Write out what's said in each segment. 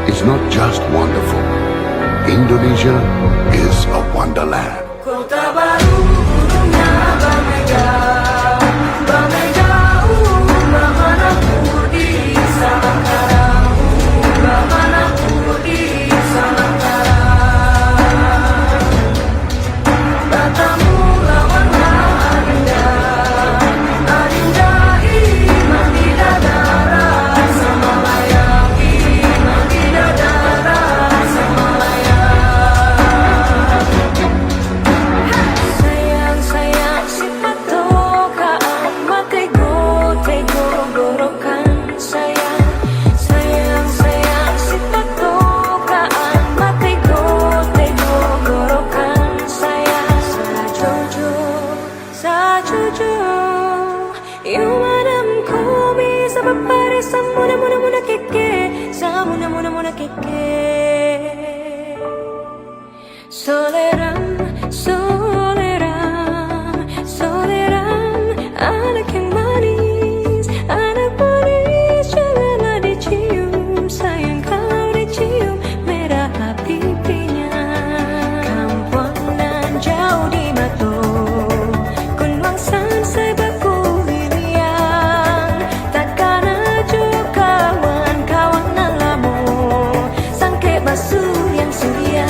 is not just wonderful. Indonesia is a wonderland. Kota baru dunia berbeda, berbeda mana ku di sana mana ku di sana bertemu lawannya adinda, adinda iman tidak ada rasa melayang, iman tidak ada rasa melayang. Sayang sayang si patokaan makai go gorokan sayang, sayang sayang si patokaan makai go gorokan sayang. Sajojo you madam ko bisa berpare sa muna keke, sa muna keke. Soleram, anak yang manis, janganlah dicium, sayang kalau dicium merah pipinya. Kampung nan jauh di Batu, Gunung San sebaku hiliang, takkan aju kawan nan lamu, sangke basuh yang suria.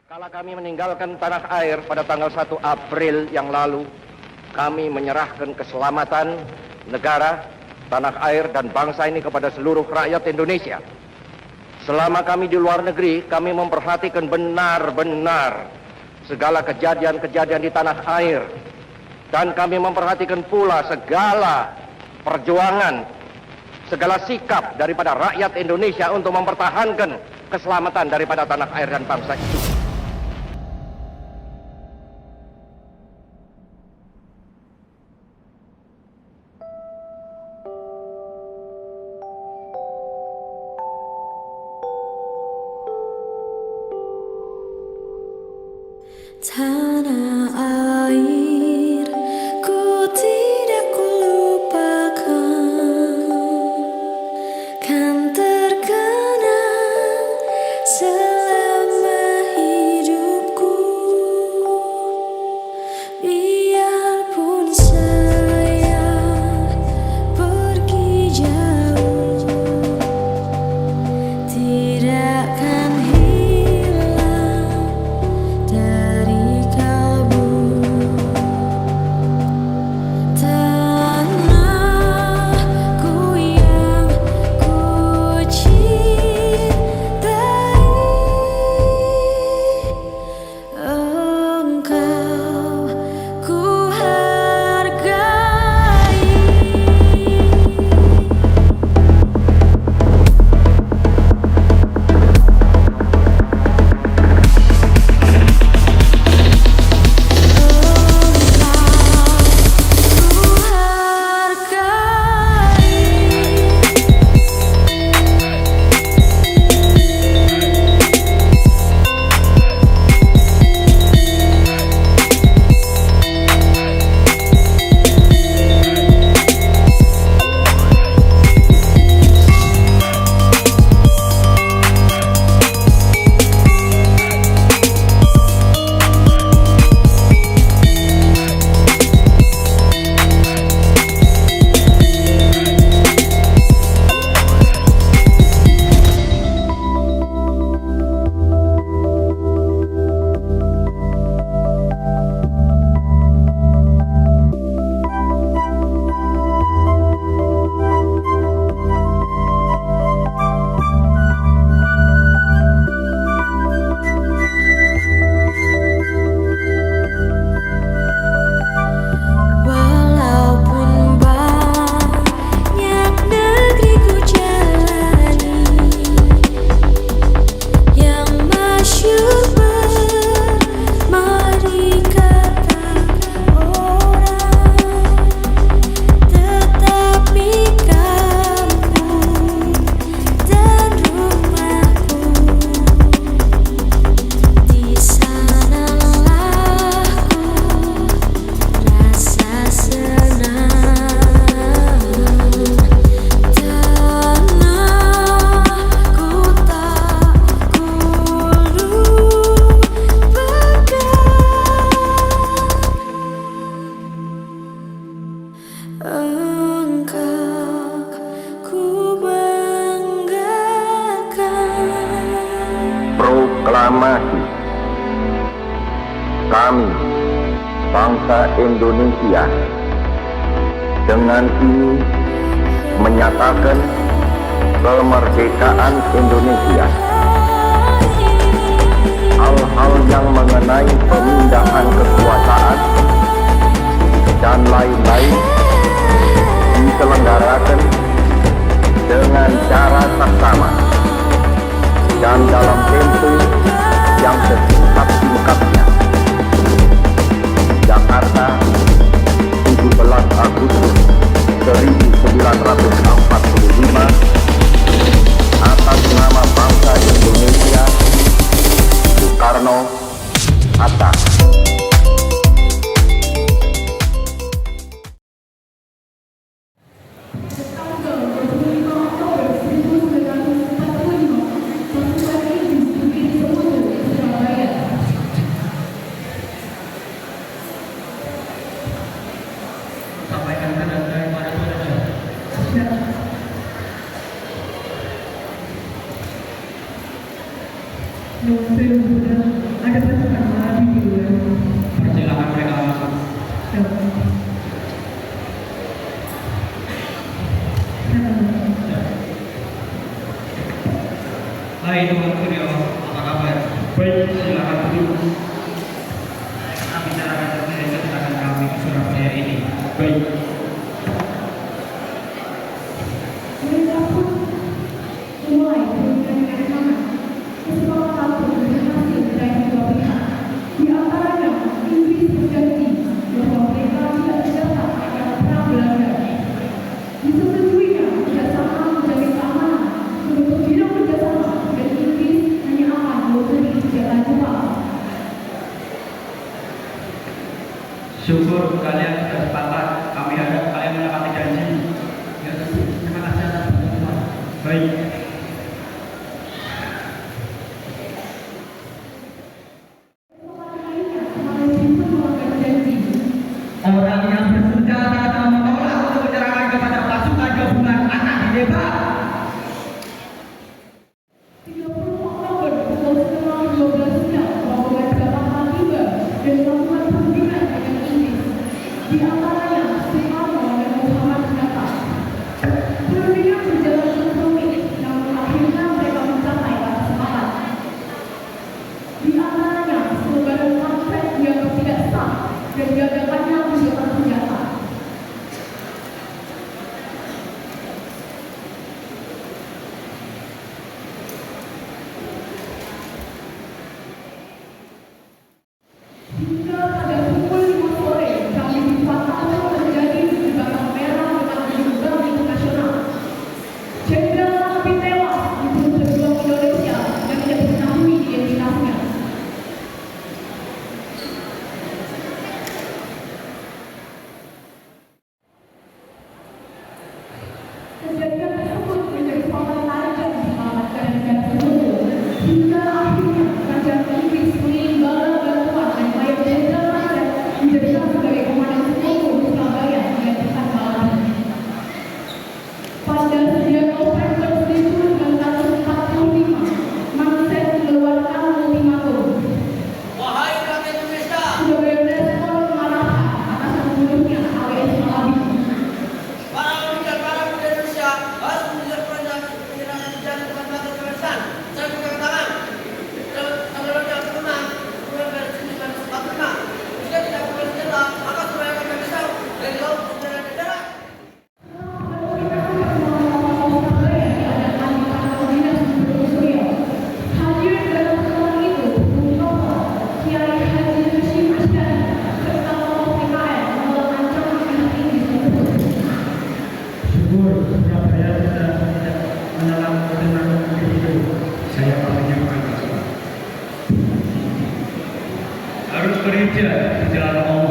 Kala kami meninggalkan tanah air pada tanggal 1 April yang lalu, kami menyerahkan keselamatan negara, tanah air, dan bangsa ini kepada seluruh rakyat Indonesia. Selama kami di luar negeri, kami memperhatikan benar-benar segala kejadian-kejadian di tanah air. Dan kami memperhatikan pula segala perjuangan, segala sikap daripada rakyat Indonesia untuk mempertahankan keselamatan daripada tanah air dan bangsa itu. Tanah air, ku tidak kulupakan, kan terkenang selama hidupku. Biarpun saya pergi jauh, tidak akan hilang dari kalbu. Tanahku yang ku cintai, engkau ku hargai. Walaupun banyak negeri ku jalani, yang masyhur bermari kata orang, tetapi kampung dan rumahku, di sanalah ku rasa senang. Tanahku tak kulupakan, engkau ku banggakan. Proklamasi. Kami, bangsa Indonesia, dengan ini menyatakan kemerdekaan Indonesia. Hal-hal yang mengenai pemindahan kekuasaan dan lain-lain diselenggarakan dengan cara saksama dan dalam tempo yang sesingkat-singkatnya. Jakarta, 17 Agustus 1945, atas nama bangsa Indonesia, Soekarno, Hatta. Ada pasukan Malawi di luar. Persilakan mereka masuk. Hai Tuan Suryo, apa kabar? Baik, silakan duduk. Kami bicarakan terkait kedatangan kami ke Surabaya ini. Baik. Mereka pun mulai memberikan semangat. Kesepakatan pun berhasil dari dua pihak. Di antaranya, Inggris berjanji bahwa mereka tidak terdaftar akan perang Belanda. Disetujuinya kerjasama menjaga keamanan untuk bidang kerjasama dan Inggris hanya akan memberi senjata Jepang. Syukur kalian sudah sepakat. Kami harap kalian menepati janji. Ya, terima kasih atas bantuan. Baik. Orang yang bersenjata menolak untuk penyerangan kepada pasukan gabungan akan ditembak. 30 Oktober pukul setengah 12 siang, rombongan Jepang tiba dan melakukan perundingan dengan Inggris. Di antaranya Soekarno dan Muhammad Hatta. Perundingan berjalan dengan rumit, namun akhirnya mereka mencapai kata sepakat. Di antaranya slogan pamflet dianggap tidak sah dan diadakannya gencatan senjata. Hingga pada pukul 5 sore, kami dipantau terjadi di Batang Merah dengan gelombang internasional. Jenderal Nabi tewas di perut berjuang Indonesia dan tidak diketahui identitasnya. Kejadian tersebut menjadi paparan tajam diselamatkan negara sekutu hingga akhirnya kerajaan Inggris mengirim bala bantuan dan mayat Jenderal Nasir dijadikan sebagai komandan sekutu di Surabaya menggantikan Malawi. Pada 9 November 1945, Manset mengeluarkan ultimatum. Wahai rakyat Indonesia, Sebagai respon marah atas terbunuhnya AWS Malawi. para pemuda Indonesia harus mengejar penyerangan senjata dengan mata kekerasan. Saya pegang tangan. Tanggal yang ke-6, bulan Maret 1945. Jika tidak membawa senjata, maka Surabaya akan menyesal dari laut dan dari darat. Hadir dalam pertemuan itu, Bung Tomo, Kiai Haji Hashim Asyari, serta tokoh PKN menolak ancaman pihak Inggris tersebut. Syukur Surabaya sudah tidak menolak pertemuan itu. Saya menyampaikan harus bekerja di jalan Allah.